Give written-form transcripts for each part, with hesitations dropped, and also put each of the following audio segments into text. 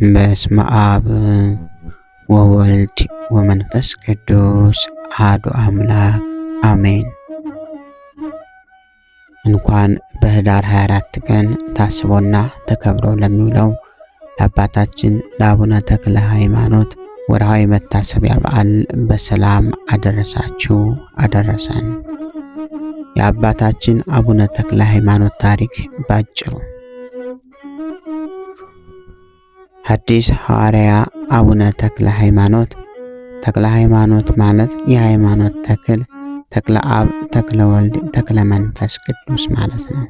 በስመ አብ ወወልድ ወመንፈስ ቅዱስ አሐዱ አምላክ አሜን። እንኳን በኅዳር 24 ቀን ታስቦና ተከብሮ ለሚውለው ለአባታችን ለአቡነ ተክለ ሃይማኖት ወርሃዊ መታሰቢያ በዓል በሰላም አደረሳችሁ አደረሰን። የአባታችን አቡነ ተክለ ሃይማኖት ታሪክ ባጭሩ። ሐዲስ ሐዋርያ አቡነ ተክለ ሃይማኖት። ተክለ ሃይማኖት ማለት የሃይማኖት ተክል፣ ተክለ አብ፣ ተክለ ወልድ፣ ተክለ መንፈስ ቅዱስ ማለት ነው።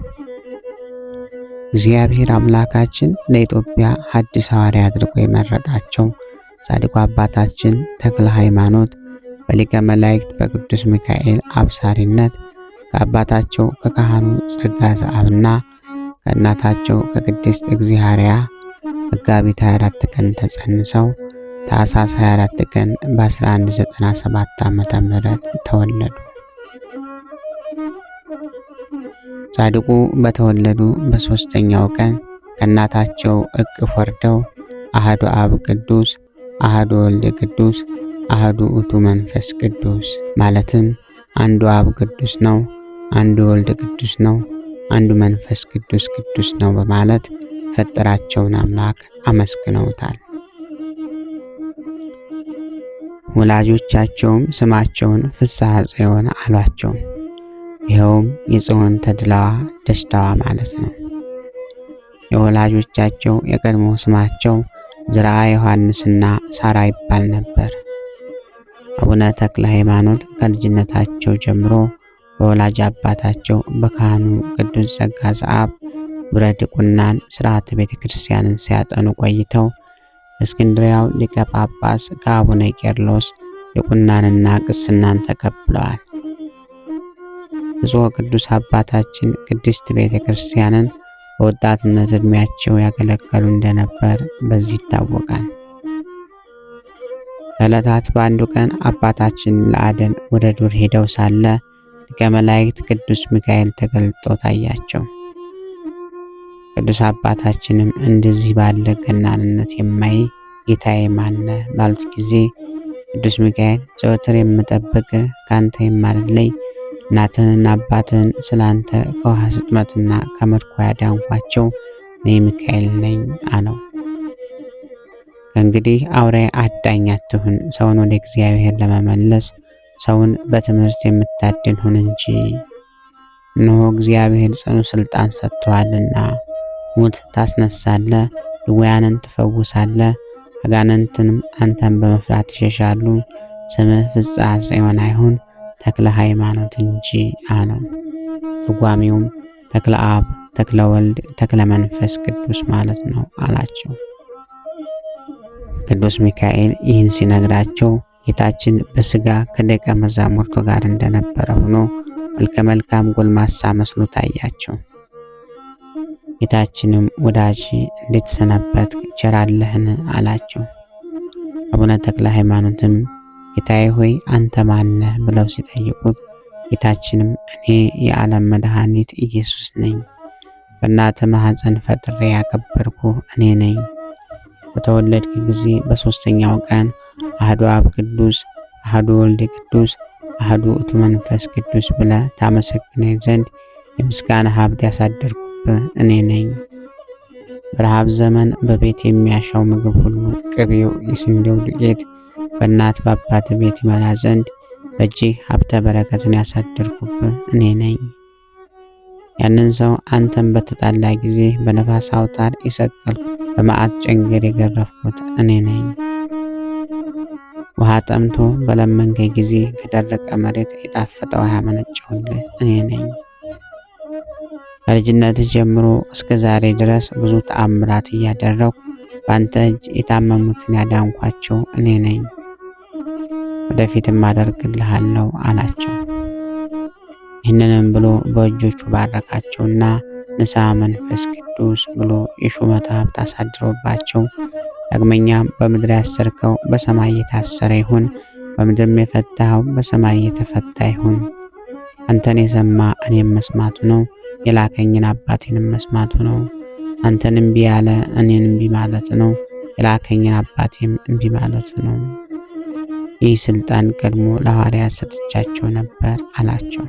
እግዚአብሔር አምላካችን ለኢትዮጵያ ሐዲስ ሐዋርያ አድርጎ የመረጣቸው ጻድቁ አባታችን ተክለ ሃይማኖት በሊቀ መላእክት በቅዱስ ሚካኤል አብሳሪነት ከአባታቸው ከካህኑ ጸጋ ዘአብና ከእናታቸው ከቅድስት እግዚአርያ መጋቢት 24 ቀን ተጸንሰው ታኅሳስ 24 ቀን በ1197 ዓመተ ምህረት ተወለዱ። ጻድቁ በተወለዱ በሦስተኛው ቀን ከእናታቸው እቅፍ ወርደው አሐዱ አብ ቅዱስ፣ አሐዱ ወልድ ቅዱስ፣ አሐዱ ውእቱ መንፈስ ቅዱስ ማለትም አንዱ አብ ቅዱስ ነው፣ አንዱ ወልድ ቅዱስ ነው፣ አንዱ መንፈስ ቅዱስ ቅዱስ ነው በማለት የፈጠራቸውን አምላክ አመስግነውታል። ወላጆቻቸውም ስማቸውን ፍስሐ ጽዮን አሏቸው። ይኸውም የጽዮን ተድላዋ ደስታዋ ማለት ነው። የወላጆቻቸው የቀድሞ ስማቸው ዝርዓ ዮሐንስና ሳራ ይባል ነበር። አቡነ ተክለ ሃይማኖት ከልጅነታቸው ጀምሮ በወላጅ አባታቸው በካህኑ ቅዱስ ጸጋ ዘአብ ግብረ ድቁናን ሥርዓተ ቤተ ክርስቲያንን ሲያጠኑ ቆይተው እስክንድርያው ሊቀ ጳጳስ ከአቡነ ቄርሎስ ድቁናንና ቅስናን ተቀብለዋል። ብፁዕ ቅዱስ አባታችን ቅድስት ቤተ ክርስቲያንን በወጣትነት ዕድሜያቸው ያገለገሉ እንደነበር በዚህ ይታወቃል። ከዕለታት በአንዱ ቀን አባታችን ለአደን ወደ ዱር ሄደው ሳለ ሊቀ መላእክት ቅዱስ ሚካኤል ተገልጦ ታያቸው። ቅዱስ አባታችንም እንደዚህ ባለ ገናንነት የማይ ጌታዬ ማነ ባሉት ጊዜ ቅዱስ ሚካኤል ዘወትር የምጠብቅ ካንተ የማልለይ እናትህንና አባትህን ስላንተ ከውሃ ስጥመትና ከምርኮ ያዳንኳቸው እኔ ሚካኤል ነኝ አለው። ከእንግዲህ አውሬ አዳኝ አትሁን፣ ሰውን ወደ እግዚአብሔር ለመመለስ ሰውን በትምህርት የምታድን ሁን እንጂ። እነሆ እግዚአብሔር ጽኑ ስልጣን ሰጥቶሃልና ሙት ታስነሳለህ፣ ድውያንን ትፈውሳለህ፣ አጋንንትንም አንተን በመፍራት ይሸሻሉ። ስምህ ፍስሐ ጽዮን አይሁን ተክለ ሃይማኖት እንጂ አለው። ትርጓሜውም ተክለ አብ፣ ተክለ ወልድ፣ ተክለ መንፈስ ቅዱስ ማለት ነው አላቸው። ቅዱስ ሚካኤል ይህን ሲነግራቸው ጌታችን በሥጋ ከደቀ መዛሙርቱ ጋር እንደነበረ ሆኖ መልከ መልካም ጎልማሳ መስሎ ታያቸው። ጌታችንም ወዳጅ እንዴት ሰነበት ቸር አለህን አላቸው። አቡነ ተክለ ሃይማኖትም ጌታዬ ሆይ አንተ ማነህ ብለው ሲጠይቁት ጌታችንም እኔ የዓለም መድኃኒት ኢየሱስ ነኝ፣ በእናትህ ማኅፀን ፈጥሬ ያከበርኩ እኔ ነኝ። በተወለድክ ጊዜ በሦስተኛው ቀን አሐዱ አብ ቅዱስ፣ አሐዱ ወልድ ቅዱስ፣ አሐዱ ውእቱ መንፈስ ቅዱስ ብለህ ታመሰግነኝ ዘንድ የምስጋና ሀብት ያሳደርኩብህ እኔ ነኝ። በረሃብ ዘመን በቤት የሚያሻው ምግብ ሁሉ ቅቤው፣ የስንዴው ዱቄት በእናት በአባት ቤት ይመላ ዘንድ በእጅህ ሀብተ በረከትን ያሳደርኩብህ እኔ ነኝ። ያንን ሰው አንተን በተጣላ ጊዜ በነፋስ አውታር የሰቀልኩት በመዓት ጨንገር የገረፍኩት እኔ ነኝ። ውሃ ጠምቶ በለመንከ ጊዜ ከደረቀ መሬት የጣፈጠ ውሃ ያመነጨሁልህ እኔ ነኝ። ከልጅነትህ ጀምሮ እስከ ዛሬ ድረስ ብዙ ተአምራት እያደረኩ በአንተ እጅ የታመሙትን ያዳንኳቸው እኔ ነኝ። ወደፊትም አደርግልሃለሁ አላቸው። ይህንንም ብሎ በእጆቹ ባረካቸውና ንሥሐ መንፈስ ቅዱስ ብሎ የሹመት ሀብት አሳድሮባቸው ዳግመኛም በምድር ያሰርከው በሰማይ የታሰረ ይሁን፣ በምድርም የፈታኸው በሰማይ የተፈታ ይሁን። አንተን የሰማ እኔም መስማቱ ነው፣ የላከኝን አባቴንም መስማቱ ነው። አንተን እምቢ ያለ እኔን እምቢ ማለት ነው። የላከኝን አባቴም እምቢ ማለቱ ነው። ይህ ስልጣን ቀድሞ ለሐዋርያት ሰጥቻቸው ነበር አላቸው።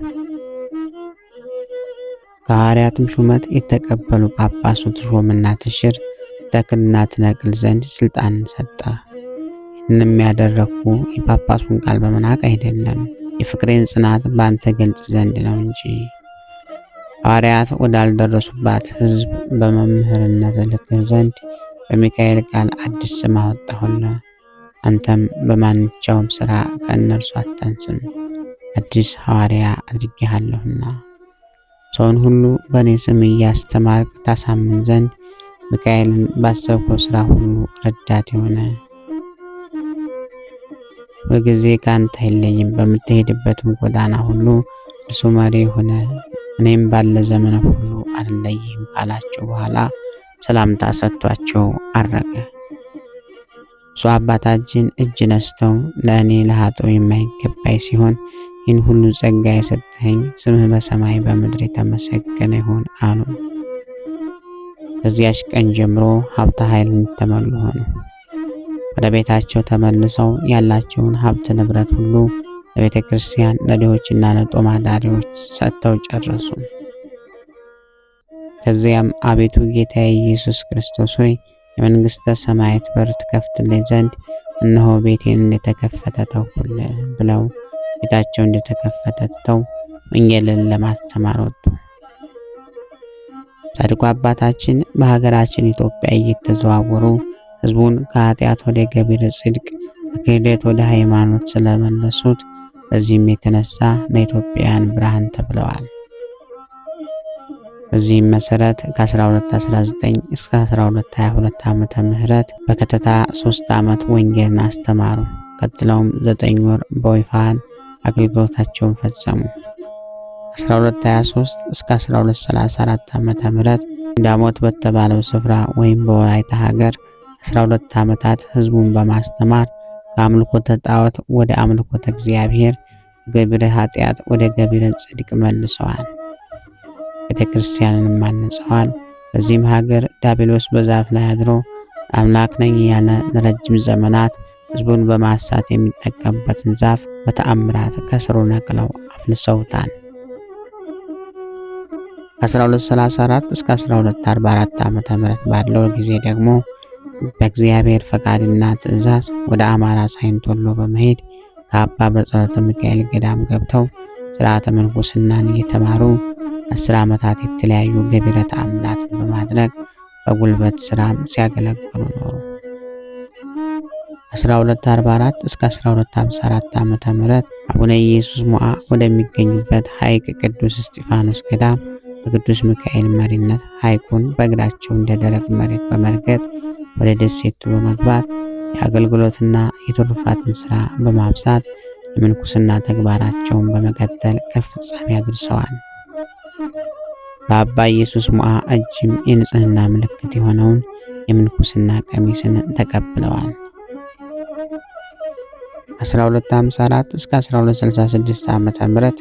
ከሐዋርያትም ሹመት የተቀበሉ ጳጳሱ ትሾምና ትሽር፣ ትተክልና ትነቅል ዘንድ ስልጣንን ሰጠ። ይህንም ያደረግኩ የጳጳሱን ቃል በመናቅ አይደለም፣ የፍቅሬን ጽናት በአንተ ገልጽ ዘንድ ነው እንጂ። ሐዋርያት ወዳልደረሱባት ሕዝብ በመምህርነት ልክህ ዘንድ በሚካኤል ቃል አዲስ ስም አወጣሁልህ። አንተም በማንኛውም ሥራ ከእነርሱ አታንስም፣ አዲስ ሐዋርያ አድርጌሃለሁና። ሰውን ሁሉ በእኔ ስም እያስተማርክ ታሳምን ዘንድ ሚካኤልን ባሰብከው ሥራ ሁሉ ረዳት የሆነ ሁልጊዜ ከአንተ አይለይም፣ በምትሄድበትም ጎዳና ሁሉ እርሱ መሪ የሆነ እኔም ባለ ዘመን ሁሉ አልለይህም ካላቸው በኋላ ሰላምታ ሰጥቷቸው አረገ። እሱ አባታችን እጅ ነስተው ለእኔ ለኃጥእ የማይገባኝ ሲሆን ይህን ሁሉ ጸጋ የሰጠኸኝ ስምህ በሰማይ በምድር የተመሰገነ ይሁን አሉ። ከዚያች ቀን ጀምሮ ሀብተ ኃይልን የተመሉ ሆኑ። ወደ ቤታቸው ተመልሰው ያላቸውን ሀብት ንብረት ሁሉ ለቤተ ክርስቲያን ለድሆችና ለጦም አዳሪዎች ሰጥተው ጨረሱ። ከዚያም አቤቱ ጌታዬ ኢየሱስ ክርስቶስ ሆይ የመንግሥተ ሰማያት በር ትከፍትልኝ ዘንድ እነሆ ቤቴን እንደተከፈተ ተውኩልህ ብለው ቤታቸው እንደተከፈተ ትተው ወንጌልን ለማስተማር ወጡ። ጻድቁ አባታችን በሀገራችን ኢትዮጵያ እየተዘዋወሩ ሕዝቡን ከኃጢአት ወደ ገቢረ ጽድቅ ከክህደት ወደ ሃይማኖት ስለመለሱት በዚህም የተነሳ ለኢትዮጵያውያን ብርሃን ተብለዋል። በዚህም መሰረት ከ1219 እስከ 1222 ዓመተ ምህረት በከተታ 3 ዓመት ወንጌልን አስተማሩ። ቀጥለውም 9 ወር በወይፋን አገልግሎታቸውን ፈጸሙ። 1223 እስከ 1234 ዓመተ ምህረት ዳሞት በተባለው ስፍራ ወይም በወላይታ ሀገር 12 ዓመታት ሕዝቡን በማስተማር ከአምልኮተ ጣዖት ወደ አምልኮተ እግዚአብሔር፣ ከገቢረ ኃጢአት ወደ ገቢረ ጽድቅ መልሰዋል። ቤተ ክርስቲያንንም አንጸዋል። በዚህም ሀገር ዲያብሎስ በዛፍ ላይ አድሮ አምላክ ነኝ ያለ ለረጅም ዘመናት ሕዝቡን በማሳት የሚጠቀምበትን ዛፍ በተአምራት ከስሩ ነቅለው አፍልሰውታል። ከ1234 እስከ 1244 ዓመተ ምህረት ባለው ጊዜ ደግሞ በእግዚአብሔር ፈቃድና ትእዛዝ ወደ አማራ ሳይንት ወሎ በመሄድ ከአባ በጸሎተ ሚካኤል ገዳም ገብተው ሥርዓተ ምንኩስናን እየተማሩ 10 ዓመታት የተለያዩ ገቢረ ተአምራትን በማድረግ በጉልበት ሥራም ሲያገለግሉ ኖሩ። 1244 እስከ 1254 ዓመተ ምህረት አቡነ ኢየሱስ ሞዓ ወደሚገኙበት ሐይቅ ቅዱስ እስጢፋኖስ ገዳም በቅዱስ ሚካኤል መሪነት ሐይቁን በእግራቸው እንደ ደረቅ መሬት በመርገጥ ወደ ደሴቱ በመግባት የአገልግሎትና የትሩፋትን ሥራ በማብዛት የምንኩስና ተግባራቸውን በመቀጠል ከፍጻሜ አድርሰዋል። በአባ ኢየሱስ ሞዓ እጅም የንጽህና ምልክት የሆነውን የምንኩስና ቀሚስን ተቀብለዋል። 1254 እስከ 1266 ዓመተ ምህረት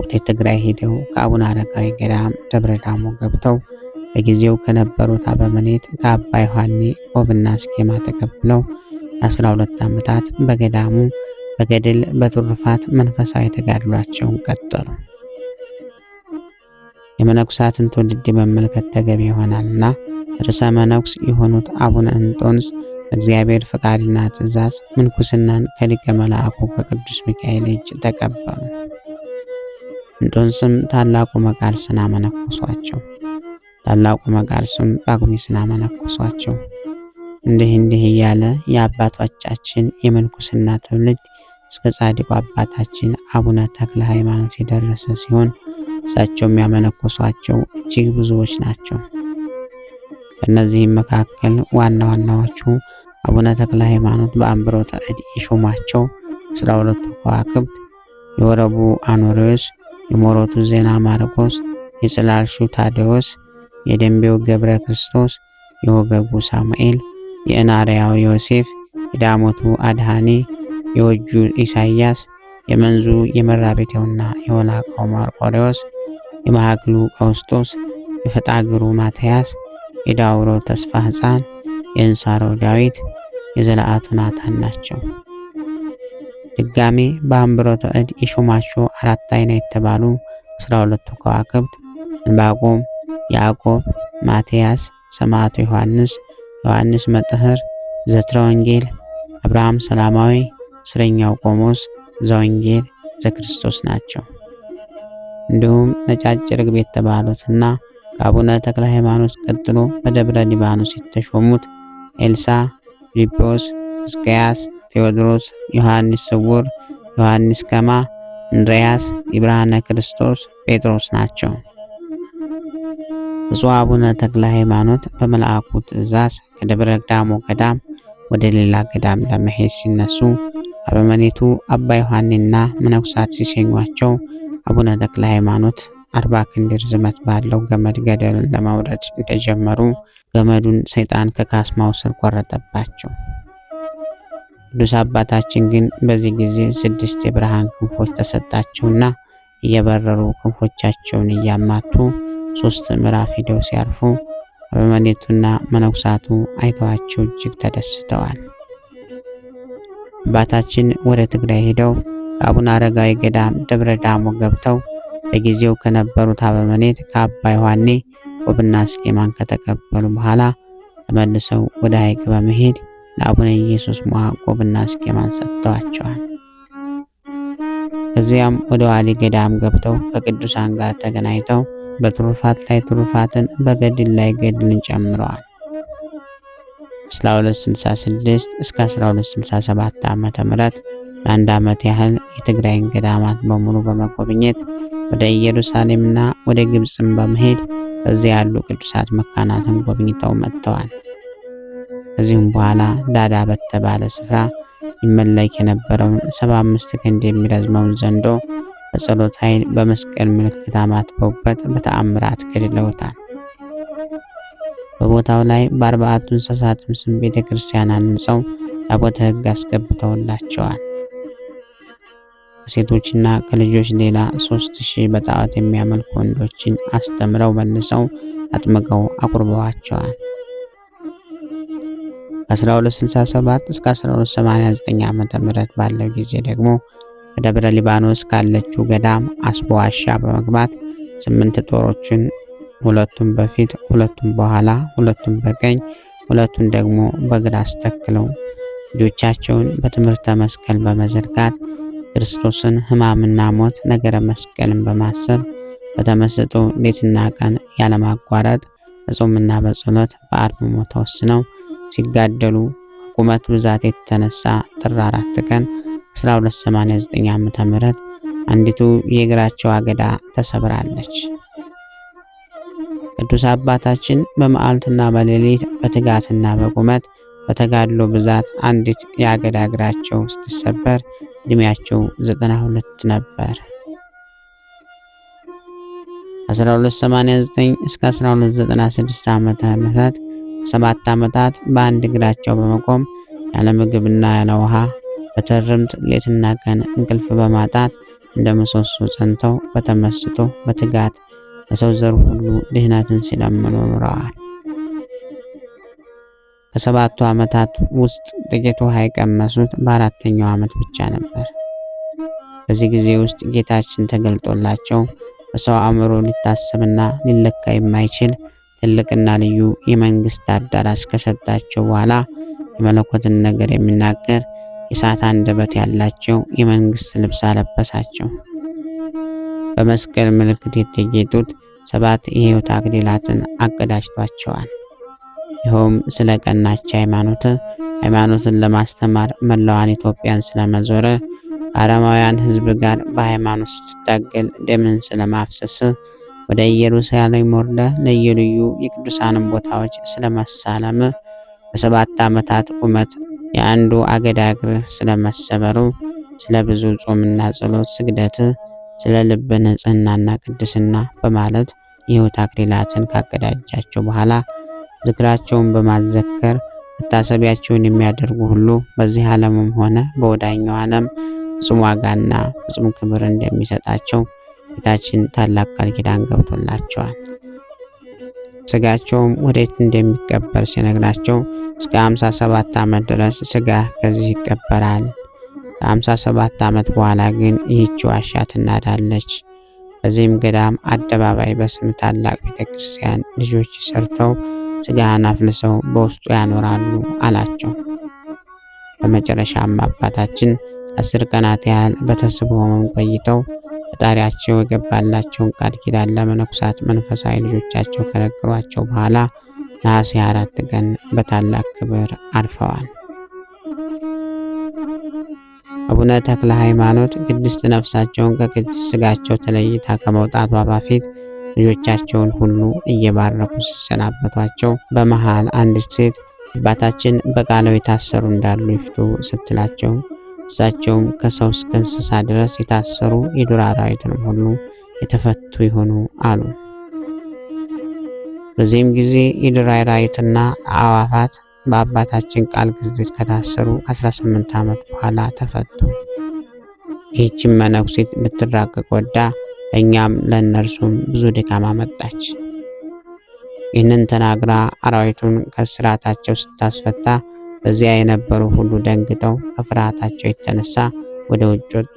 ወደ ትግራይ ሄደው ከአቡነ አረጋዊ ገዳም ደብረ ዳሞ ገብተው በጊዜው ከነበሩት አበምኔት ከአባ ዮሐኔ ቆብና አስኬማ ተቀብለው 12 ዓመታት በገዳሙ በገድል በትሩፋት መንፈሳዊ ተጋድሏቸውን ቀጠሉ። የመነኩሳትን ትውልድ መመልከት ተገቢ ይሆናልና ርዕሰ መነኩስ የሆኑት አቡነ እንጦንስ በእግዚአብሔር ፈቃድና ትእዛዝ ምንኩስናን ከሊቀ መልአኩ ከቅዱስ ሚካኤል እጅ ተቀበሉ። እንጦንስም ታላቁ መቃርስን አመነኮሷቸው። ታላቁ መቃርስም ጳኩሚስን አመነኮሷቸው። እንዲህ እያለ የአባቶቻችን የምንኩስና ትውልድ እስከ ጻድቁ አባታችን አቡነ ተክለ ሃይማኖት የደረሰ ሲሆን እሳቸውም ያመነኮሷቸው እጅግ ብዙዎች ናቸው። ከእነዚህም መካከል ዋና ዋናዎቹ አቡነ ተክለ ሃይማኖት በአንብሮተ እድ የሾሟቸው 12ቱ ከዋክብት፣ የወረቡ አኖሬዎስ፣ የሞሮቱ ዜና ማርቆስ፣ የጽላልሹ ታዴዎስ፣ የደንቤው ገብረ ክርስቶስ፣ የወገጉ ሳሙኤል፣ የእናርያው ዮሴፍ፣ የዳሞቱ አድሃኔ፣ የወጁ ኢሳያስ፣ የመንዙ የመራቤቴውና የወላቃው ማርቆሬዎስ፣ የማህክሉ ቀውስጦስ፣ የፈጣግሩ ማትያስ፣ የዳውሮ ተስፋ ሕፃን፣ የእንሳሮው ዳዊት፣ የዘለዓቱ ናታን ናቸው። ድጋሜ በአንብሮተ እድ የሾማቸው 4 አይና የተባሉ 12ቱ ከዋክብት ዕንባቆም፣ ያዕቆብ፣ ማትያስ፣ ሰማዕቱ ዮሐንስ፣ ዮሐንስ መጥህር፣ ዘትረ ወንጌል፣ አብርሃም ሰላማዊ፣ እስረኛው ቆሞስ፣ ዘወንጌል፣ ዘክርስቶስ ናቸው። እንዲሁም ነጫጭ ርግብ የተባሉትና ከአቡነ ተክለ ሃይማኖት ቀጥሎ በደብረ ሊባኖስ የተሾሙት ኤልሳ፣ ፊልጶስ፣ ሕዝቅያስ፣ ቴዎድሮስ፣ ዮሐንስ ስውር፣ ዮሐንስ ከማ፣ እንድርያስ፣ የብርሃነ ክርስቶስ፣ ጴጥሮስ ናቸው። ብፁዕ አቡነ ተክለ ሃይማኖት በመልአኩ ትእዛዝ ከደብረ ዳሞ ገዳም ወደ ሌላ ገዳም ለመሄድ ሲነሱ አበመኔቱ አባ ዮሐንና መነኩሳት ሲሸኟቸው አቡነ ተክለ ሃይማኖት 40 ክንድ ርዝመት ባለው ገመድ ገደልን ለማውረድ እንደጀመሩ ገመዱን ሰይጣን ከካስማው ስር ቆረጠባቸው። ቅዱስ አባታችን ግን በዚህ ጊዜ 6 የብርሃን ክንፎች ተሰጣቸውና እየበረሩ ክንፎቻቸውን እያማቱ 3 ምዕራፍ ሄደው ሲያርፉ አበመኔቱና መነኩሳቱ አይተዋቸው እጅግ ተደስተዋል። አባታችን ወደ ትግራይ ሄደው ከአቡነ አረጋዊ ገዳም ደብረ ዳሞ ገብተው በጊዜው ከነበሩት አበመኔት ከአባ ዮሐኔ ቆብና አስኬማን ከተቀበሉ በኋላ ተመልሰው ወደ ሐይቅ በመሄድ ለአቡነ ኢየሱስ ሞዐ ቆብና አስኬማን ሰጥተዋቸዋል። ከዚያም ወደ ዋሊ ገዳም ገብተው ከቅዱሳን ጋር ተገናኝተው በትሩፋት ላይ ትሩፋትን በገድል ላይ ገድልን ጨምረዋል። 1266 እስከ 1267 ዓመተ ምህረት ለአንድ ዓመት ያህል የትግራይን ገዳማት በሙሉ በመጎብኘት ወደ ኢየሩሳሌምና ወደ ግብጽም በመሄድ በዚያ ያሉ ቅዱሳት መካናትን ጎብኝተው መጥተዋል። ከዚህም በኋላ ዳዳ በተባለ ስፍራ ይመለክ የነበረውን 75 ክንድ የሚረዝመውን ዘንዶ በጸሎት ኃይል በመስቀል ምልክት አማትበውበት በተአምራት ገድለውታል። በቦታው ላይ በ40ቱ እንስሳትም ስም ቤተ ክርስቲያን አንጸው ታቦተ ሕግ አስገብተውላቸዋል። ከሴቶችና ከልጆች ሌላ 3000 በጣዖት የሚያመልኩ ወንዶችን አስተምረው መልሰው አጥምቀው አቁርበዋቸዋል። ከ1267 እስከ 1289 ዓመተ ምህረት ባለው ጊዜ ደግሞ በደብረ ሊባኖስ ካለችው ገዳም አስቦ ዋሻ በመግባት 8 ጦሮችን 2ቱን በፊት 2ቱን በኋላ 2ቱን በቀኝ 2ቱን ደግሞ በግራ አስተክለው እጆቻቸውን በትምህርተ መስቀል በመዘርጋት ክርስቶስን ሕማምና ሞት ነገረ መስቀልን በማሰብ በተመስጦ ሌትና ቀን ያለማቋረጥ በጾምና በጸሎት በአርምሞ ተወስነው ሲጋደሉ ከቁመት ብዛት የተነሳ ጥር 4 ቀን 1289 ዓመተ ምህረት አንዲቱ የእግራቸው አገዳ ተሰብራለች። ቅዱስ አባታችን በመዓልትና በሌሊት በትጋትና በቁመት በተጋድሎ ብዛት አንዲት የአገዳ እግራቸው ስትሰበር እድሜያቸው 92 ነበር። 1289 እስከ 1296 ዓመተ ምህረት 7 ዓመታት በአንድ እግራቸው በመቆም ያለ ምግብና ያለ ውሃ በትርምት ሌትና ቀን እንቅልፍ በማጣት እንደ ምሰሶ ጸንተው በተመስጦ በትጋት ለሰው ዘር ሁሉ ድህነትን ሲለምኑ ኖረዋል። ከ7ቱ ዓመታት ውስጥ ጥቂት ውሃ የቀመሱት በ4ኛው ዓመት ብቻ ነበር። በዚህ ጊዜ ውስጥ ጌታችን ተገልጦላቸው በሰው አእምሮ ሊታሰብና ሊለካ የማይችል ትልቅና ልዩ የመንግስት አዳራሽ ከሰጣቸው በኋላ የመለኮትን ነገር የሚናገር የእሳት አንደበት ያላቸው የመንግስት ልብስ አለበሳቸው። በመስቀል ምልክት የተጌጡት 7 የሕይወት አክሊላትን አቀዳጅቷቸዋል። ይኸውም ስለ ቀናች ሃይማኖትን ለማስተማር መላዋን ኢትዮጵያን ስለመዞረ ከአረማውያን ሕዝብ ጋር በሃይማኖት ስትታገል ደምን ስለማፍሰስ ወደ ኢየሩሳሌም ወርደ ለየልዩ የቅዱሳንን ቦታዎች ስለመሳለም በ7 ዓመታት ቁመት የአንዱ አገዳ እግር ስለመሰበሩ ስለ ብዙ ጾምና ጸሎት ስግደት ስለ ልብ ንጽህናና ቅድስና በማለት የሕይወት አክሊላትን ካቀዳጃቸው በኋላ ዝክራቸውን በማዘከር መታሰቢያቸውን የሚያደርጉ ሁሉ በዚህ ዓለምም ሆነ በወዳኛው ዓለም ፍጹም ዋጋና ፍጹም ክብር እንደሚሰጣቸው ጌታችን ታላቅ ቃል ኪዳን ገብቶላቸዋል። ስጋቸውም ወዴት እንደሚቀበር ሲነግራቸው እስከ 57 ዓመት ድረስ ስጋ ከዚህ ይቀበራል። ከ57 ዓመት በኋላ ግን ይህች ዋሻ ትናዳለች። በዚህም ገዳም አደባባይ በስም ታላቅ ቤተክርስቲያን ልጆች ሰርተው ስጋህን አፍልሰው በውስጡ ያኖራሉ አላቸው። በመጨረሻም አባታችን 10 ቀናት ያህል በተስቦ ሕመም ቆይተው ፈጣሪያቸው የገባላቸውን ቃል ኪዳን ለመነኩሳት መንፈሳዊ ልጆቻቸው ከነገሯቸው በኋላ ነሐሴ 4 ቀን በታላቅ ክብር አርፈዋል። አቡነ ተክለ ሃይማኖት ቅድስት ነፍሳቸውን ከቅድስት ስጋቸው ተለይታ ከመውጣቷ በፊት ልጆቻቸውን ሁሉ እየባረኩ ሲሰናበቷቸው በመሃል አንዲት ሴት አባታችን በቃለው የታሰሩ እንዳሉ ይፍቱ ስትላቸው እሳቸውም ከሰው እስከ እንስሳ ድረስ የታሰሩ የዱር አራዊትንም ሁሉ የተፈቱ ይሆኑ አሉ። በዚህም ጊዜ የዱር አራዊትና አዕዋፋት በአባታችን ቃል ግዝት ከታሰሩ 18 ዓመት በኋላ ተፈቱ። ይህችም መነኩሴት ልትራቀቅ ወዳ ለእኛም ለእነርሱም ብዙ ድካም አመጣች። ይህንን ተናግራ አራዊቱን ከስራታቸው ስታስፈታ በዚያ የነበሩ ሁሉ ደንግጠው ከፍርሃታቸው የተነሳ ወደ ውጭ ወጡ።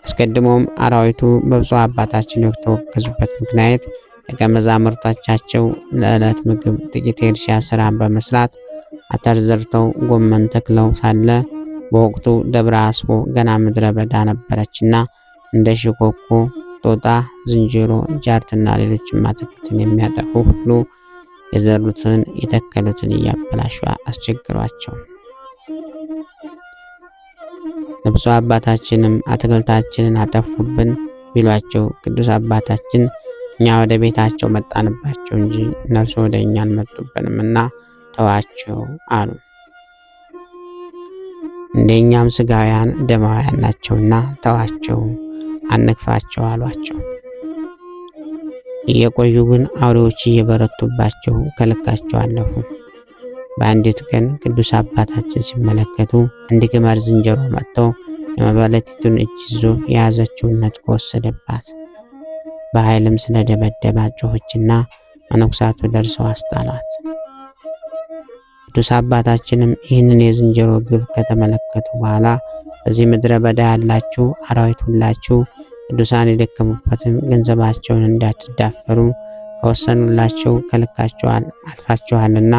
አስቀድሞም አራዊቱ በብፁዕ አባታችን የተወገዙበት ምክንያት ደቀ መዛሙርቶቻቸው ለዕለት ምግብ ጥቂት የእርሻ ስራን በመስራት አተር ዘርተው ጎመን ተክለው ሳለ በወቅቱ ደብረ አስቦ ገና ምድረ በዳ ነበረችና እንደ ሽኮኮ፣ ጦጣ፣ ዝንጀሮ፣ ጃርትና ሌሎችም አትክልትን የሚያጠፉ ሁሉ የዘሩትን የተከሉትን እያበላሹ አስቸግሯቸው። ብፁዕ አባታችንም አትክልታችንን አጠፉብን ቢሏቸው ቅዱስ አባታችን እኛ ወደ ቤታቸው መጣንባቸው እንጂ እነርሱ ወደ እኛ አልመጡብንምና ተዋቸው አሉ። እንደኛም ስጋውያን ደማውያን ናቸውና ተዋቸው፣ አንክፋቸው አሏቸው። እየቆዩ ግን አውሬዎች እየበረቱባቸው ከልካቸው አለፉ። በአንዲት ቀን ቅዱስ አባታችን ሲመለከቱ አንድ ግመል ዝንጀሮ መጥቶ የመበለቲቱን እጅ ይዞ የያዘችውን ነጥቆ ወሰደባት። በኃይልም ስለደበደባት ጮኸችና መነኩሳቱ ደርሰው አስጣሏት። ቅዱስ አባታችንም ይህንን የዝንጀሮ ግፍ ከተመለከቱ በኋላ በዚህ ምድረ በዳ ያላችሁ አራዊት ሁላችሁ ቅዱሳን የደከሙበትን ገንዘባቸውን እንዳትዳፈሩ ከወሰኑላቸው ከልካቸው አልፋችኋልና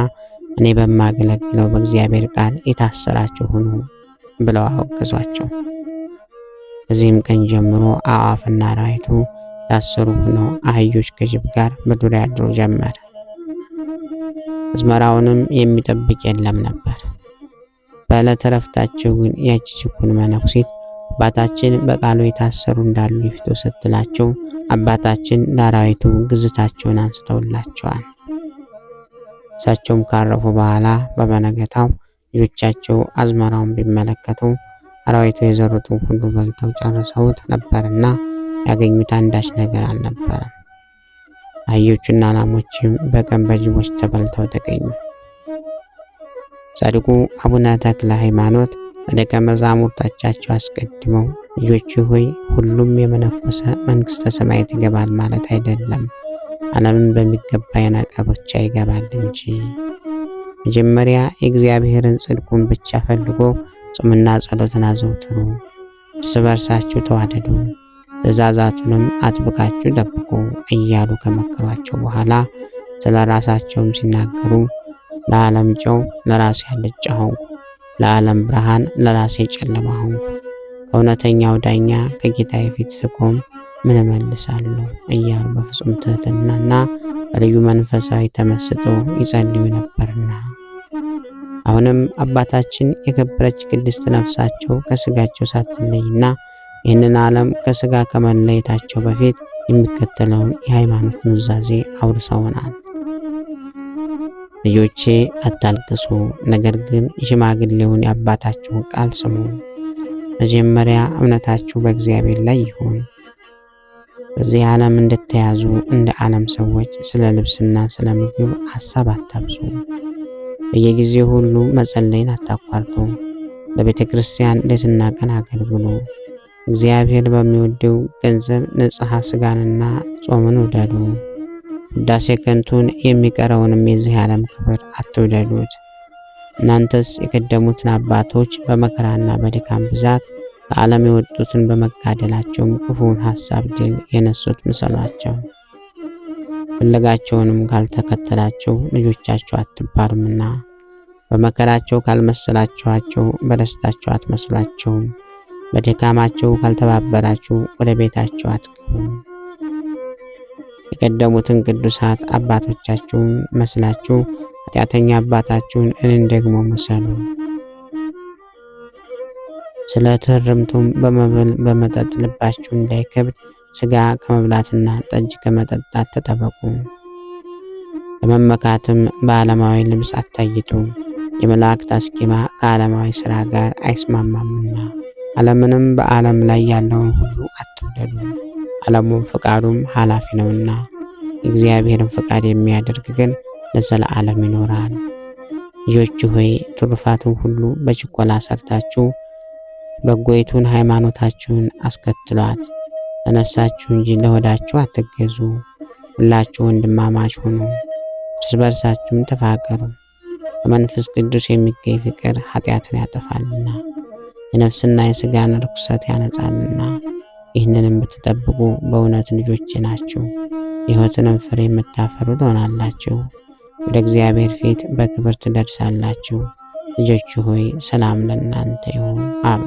እኔ በማገለግለው በእግዚአብሔር ቃል የታሰራችሁ ሁኑ ብለው አወገዟቸው። በዚህም ቀን ጀምሮ አዕዋፍና አራዊቱ ታሰሩ ሆነው አህዮች ከጅብ ጋር በዱር ያድሩ ጀመር። አዝመራውንም የሚጠብቅ የለም ነበር። በዕለተ ዕረፍታቸው ግን ያቺ ችኩል መነኩሴት አባታችን በቃሉ የታሰሩ እንዳሉ ይፍቱ ስትላቸው አባታችን ለአራዊቱ ግዝታቸውን አንስተውላቸዋል። እሳቸውም ካረፉ በኋላ በበነገታው ልጆቻቸው አዝመራውን ቢመለከቱ አራዊቱ የዘሩትን ሁሉ በልተው ጨርሰውት ነበርና ያገኙት አንዳች ነገር አልነበረም። አህዮቹና ላሞችም በቀን በጅቦች ተበልተው ተገኙ። ጻድቁ አቡነ ተክለ ሃይማኖት በደቀ መዛሙርቶቻቸው አስቀድመው ልጆች ሆይ ሁሉም የመነኮሰ መንግሥተ ሰማያት ይገባል ማለት አይደለም፣ ዓለምን በሚገባ የናቀ ብቻ ይገባል እንጂ መጀመሪያ የእግዚአብሔርን ጽድቁን ብቻ ፈልጎ ጾምና ጸሎትን አዘውትሩ፣ እርስ በርሳችሁ ተዋደዱ፣ ትእዛዛቱንም አጥብቃችሁ ጠብቁ እያሉ ከመከሯቸው በኋላ ስለ ራሳቸውም ሲናገሩ ለዓለም ጨው ለራሴ አልጫ ሆንኩ፣ ለዓለም ብርሃን ለራሴ ጨለማ ሆንኩ፣ ከእውነተኛው ዳኛ ከጌታዬ ፊት ስቆም ምን እመልሳለሁ እያሉ በፍጹም ትሕትናና በልዩ መንፈሳዊ ተመስጦ ይጸልዩ ነበርና። አሁንም አባታችን የከበረች ቅድስት ነፍሳቸው ከስጋቸው ሳትለይና ይህንን ዓለም ከስጋ ከመለየታቸው በፊት የሚከተለውን የሃይማኖት ኑዛዜ አውርሰውናል። ልጆቼ አታልቅሱ፣ ነገር ግን የሽማግሌውን የአባታችሁን ቃል ስሙ። መጀመሪያ እምነታችሁ በእግዚአብሔር ላይ ይሁን። በዚህ ዓለም እንድትያዙ እንደ ዓለም ሰዎች ስለ ልብስና ስለ ምግብ ሐሳብ አታብዙ። በየጊዜው ሁሉ መጸለይን አታቋርጡ። ለቤተ ክርስቲያን ሌትና ቀን አገልግሉ። እግዚአብሔር በሚወደው ገንዘብ ንጽሐ ሥጋንና ጾምን ውደዱ። ውዳሴ ከንቱን የሚቀረውንም የዚህ ዓለም ክብር አትውደዱት። እናንተስ የቀደሙትን አባቶች በመከራና በድካም ብዛት ከዓለም የወጡትን በመጋደላቸውም ክፉውን ሐሳብ ድል የነሱት ምሰሏቸው። ፍለጋቸውንም ካልተከተላቸው ልጆቻቸው አትባሉምና፣ በመከራቸው ካልመሰላችኋቸው በደስታቸው አትመስሏቸውም። በድካማቸው ካልተባበራችሁ ወደ ቤታቸው አትገቡም። የቀደሙትን ቅዱሳት አባቶቻችሁን መስላችሁ ኃጢአተኛ አባታችሁን እኔን ደግሞ ምሰሉ። ስለ ትሕርምቱም በመብል በመጠጥ ልባችሁ እንዳይከብድ ሥጋ ከመብላትና ጠጅ ከመጠጣት ተጠበቁ። ለመመካትም በዓለማዊ ልብስ አታይጡ፣ የመላእክት አስኬማ ከዓለማዊ ሥራ ጋር አይስማማምና። ዓለምንም በዓለም ላይ ያለውን ሁሉ አትውደዱ፣ ዓለሙም ፈቃዱም ኃላፊ ነውና። የእግዚአብሔርን ፈቃድ የሚያደርግ ግን ለዘለዓለም ይኖራል። ልጆች ሆይ ትሩፋትን ሁሉ በችኮላ ሰርታችሁ በጎይቱን ሃይማኖታችሁን አስከትሏት። ለነፍሳችሁ እንጂ ለሆዳችሁ አትገዙ። ሁላችሁ ወንድማማች ሁኑ፣ እርስ በርሳችሁም ተፋቀሩ። በመንፈስ ቅዱስ የሚገኝ ፍቅር ኃጢአትን ያጠፋልና የነፍስና የሥጋን ርኩሰት ያነጻልና። ይህንንም ብትጠብቁ በእውነት ልጆቼ ናችሁ፣ የሕይወትንም ፍሬ የምታፈሩ ትሆናላችሁ። ወደ እግዚአብሔር ፊት በክብር ትደርሳላችሁ። ልጆች ሆይ ሰላም ለእናንተ ይሁን አሉ።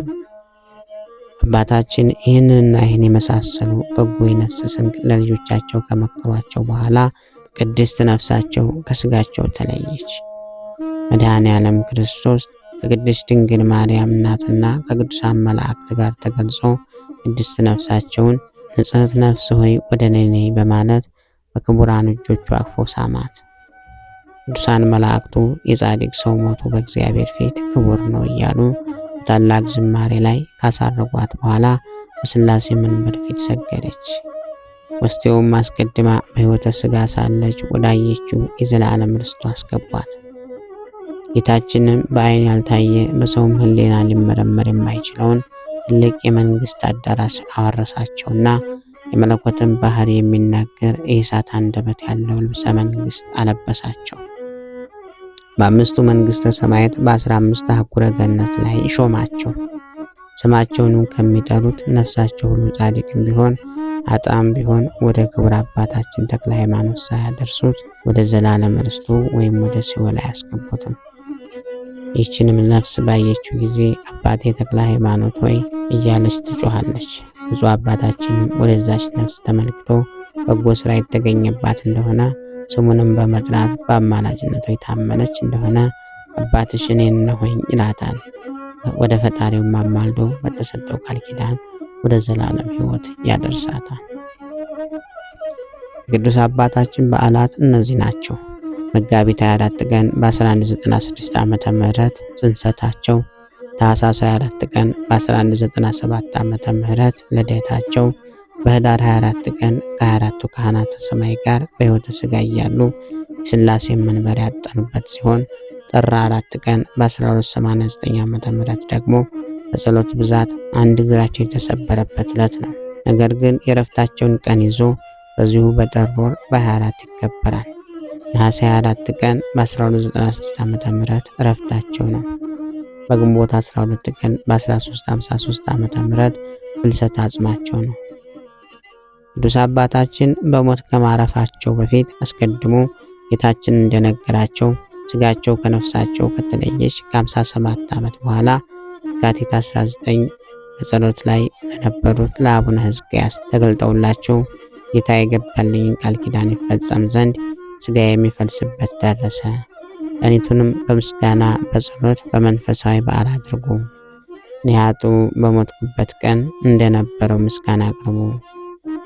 አባታችን ይህንንና ይህን የመሳሰሉ በጎ የነፍስ ስንቅ ለልጆቻቸው ከመከሯቸው በኋላ ቅድስት ነፍሳቸው ከሥጋቸው ተለየች። መድኃኔ ዓለም ክርስቶስ ከቅድስት ድንግል ማርያም እናትና ከቅዱሳን መላእክት ጋር ተገልጾ ቅድስት ነፍሳቸውን ንጽሕት ነፍስ ሆይ ወደ እኔ ነይ በማለት በክቡራን እጆቹ አቅፎ ሳማት። ቅዱሳን መላእክቱ የጻድቅ ሰው ሞቱ በእግዚአብሔር ፊት ክቡር ነው እያሉ በታላቅ ዝማሬ ላይ ካሳረጓት በኋላ በሥላሴ መንበር ፊት ሰገደች። ወስቴውም አስቀድማ በሕይወተ ሥጋ ሳለች ወዳየችው የዘላለም ርስቱ አስገቧት። ጌታችንም በዓይን ያልታየ በሰውም ሕሊና ሊመረመር የማይችለውን ትልቅ የመንግሥት አዳራሽ አወረሳቸውና የመለኮትን ባህሪ የሚናገር የእሳት አንደበት ያለው ልብሰ መንግሥት አለበሳቸው። በአምስቱ መንግሥተ ሰማያት በ15 አህጉረ ገነት ላይ ሾማቸው። ስማቸውንም ከሚጠሩት ነፍሳቸው ሁሉ ጻድቅም ቢሆን አጣም ቢሆን ወደ ክቡር አባታችን ተክለ ሃይማኖት ሳያደርሱት ወደ ዘላለም ርስቱ ወይም ወደ ሲኦል አያስገቡትም። ይህችንም ነፍስ ባየችው ጊዜ አባቴ ተክለ ሃይማኖት ሆይ እያለች ትጮኻለች። ብፁዕ አባታችንም ወደዛች ነፍስ ተመልክቶ በጎ ሥራ የተገኘባት እንደሆነ ስሙንም በመጥራት በአማላጅነቷ የታመነች እንደሆነ አባትሽ እኔን ነሆኝ ይላታል። ወደ ፈጣሪውም አማልዶ በተሰጠው ቃል ኪዳን ወደ ዘላለም ሕይወት ያደርሳታል። የቅዱስ አባታችን በዓላት እነዚህ ናቸው። መጋቢት 24 ቀን በ1196 ዓመተ ምህረት ጽንሰታቸው፣ ታኅሳስ 24 ቀን በ1197 ዓመተ ምህረት ልደታቸው፣ በኅዳር 24 ቀን ከ24ቱ ካህናተ ሰማይ ጋር በሕይወተ ሥጋ እያሉ የሥላሴን መንበር ያጠኑበት ሲሆን ጥር 4 ቀን በ1289 ዓመተ ምህረት ደግሞ በጸሎት ብዛት አንድ እግራቸው የተሰበረበት ዕለት ነው። ነገር ግን የረፍታቸውን ቀን ይዞ በዚሁ በጥር ወር በ24 ይከበራል። ነሐሴ 24 ቀን በ1296 ዓመተ ምህረት እረፍታቸው ነው። በግንቦት 12 ቀን በ1353 ዓመተ ምህረት ፍልሰተ አጽማቸው ነው። ቅዱስ አባታችን በሞት ከማረፋቸው በፊት አስቀድሞ ጌታችን እንደነገራቸው ሥጋቸው ከነፍሳቸው ከተለየች ከ57 ዓመት በኋላ የካቲት 19 በጸሎት ላይ ለነበሩት ለአቡነ ሕዝቅያስ ተገልጠውላቸው ጌታ የገባልኝን ቃል ኪዳን ይፈጸም ዘንድ ሥጋ የሚፈልስበት ደረሰ። ሌሊቱንም በምስጋና በጸሎት በመንፈሳዊ በዓል አድርጉ። እኔ ኃጥኡ በሞትኩበት ቀን እንደነበረው ምስጋና አቅርቡ።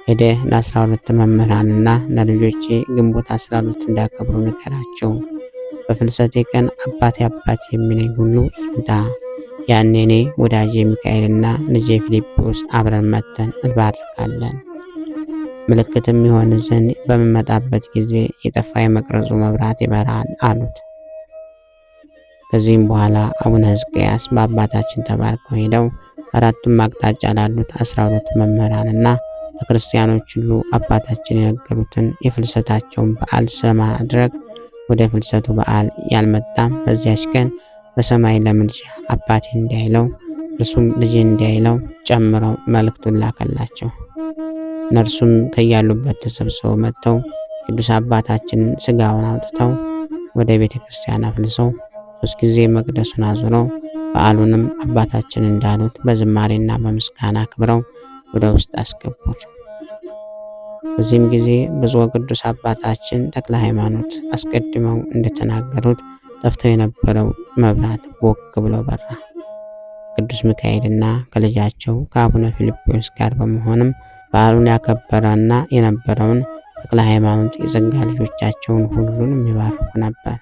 ሄደህ ለ12 መምህራንና ለልጆቼ ግንቦት 12 እንዳከብሩ ንገራቸው። በፍልሰቴ ቀን አባቴ አባቴ የሚለኝ ሁሉ ይምጣ። ያኔ እኔ ወዳጄ ሚካኤልና ልጄ ፊልጶስ አብረን መጥተን እንባርካለን። ምልክትም የሆን ዘንድ በምመጣበት ጊዜ የጠፋ የመቅረዙ መብራት ይበራል አሉት። ከዚህም በኋላ አቡነ ሕዝቅያስ በአባታችን ተባርከው ሄደው አራቱም አቅጣጫ ላሉት 12 መምህራንና ለክርስቲያኖች ሁሉ አባታችን የነገሩትን የፍልሰታቸውን በዓል ስለማድረግ ወደ ፍልሰቱ በዓል ያልመጣም በዚያች ቀን በሰማይ ለምልጃ አባቴ እንዳይለው እርሱም ልጅ እንዳይለው ጨምረው መልእክቱን ላከላቸው። እነርሱም ከያሉበት ተሰብስበው መጥተው ቅዱስ አባታችንን ስጋውን አውጥተው ወደ ቤተ ክርስቲያን አፍልሰው 3 ጊዜ መቅደሱን አዙረው በዓሉንም አባታችን እንዳሉት በዝማሬና በምስጋና አክብረው ወደ ውስጥ አስገቡት። በዚህም ጊዜ ብፁዕ ቅዱስ አባታችን ተክለ ሃይማኖት አስቀድመው እንደተናገሩት ጠፍቶ የነበረው መብራት ቦግ ብሎ በራ። ቅዱስ ሚካኤልና ከልጃቸው ከአቡነ ፊልጶስ ጋር በመሆንም በዓሉን ያከበረና የነበረውን ተክለ ሃይማኖት የጸጋ ልጆቻቸውን ሁሉንም ይባርኩ ነበር።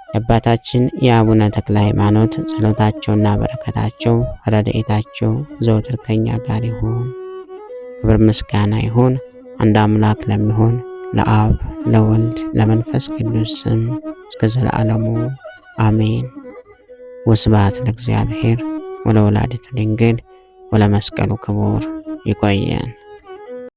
የአባታችን የአቡነ ተክለ ሃይማኖት ጸሎታቸውና በረከታቸው ረድኤታቸው ዘወትር ከኛ ጋር ይሁን። ክብር ምስጋና ይሁን አንድ አምላክ ለሚሆን ለአብ ለወልድ ለመንፈስ ቅዱስ ስም እስከ ዘላለሙ አሜን። ወስብሐት ለእግዚአብሔር ወለወላዲቱ ድንግል ወለመስቀሉ ክቡር። ይቆየን።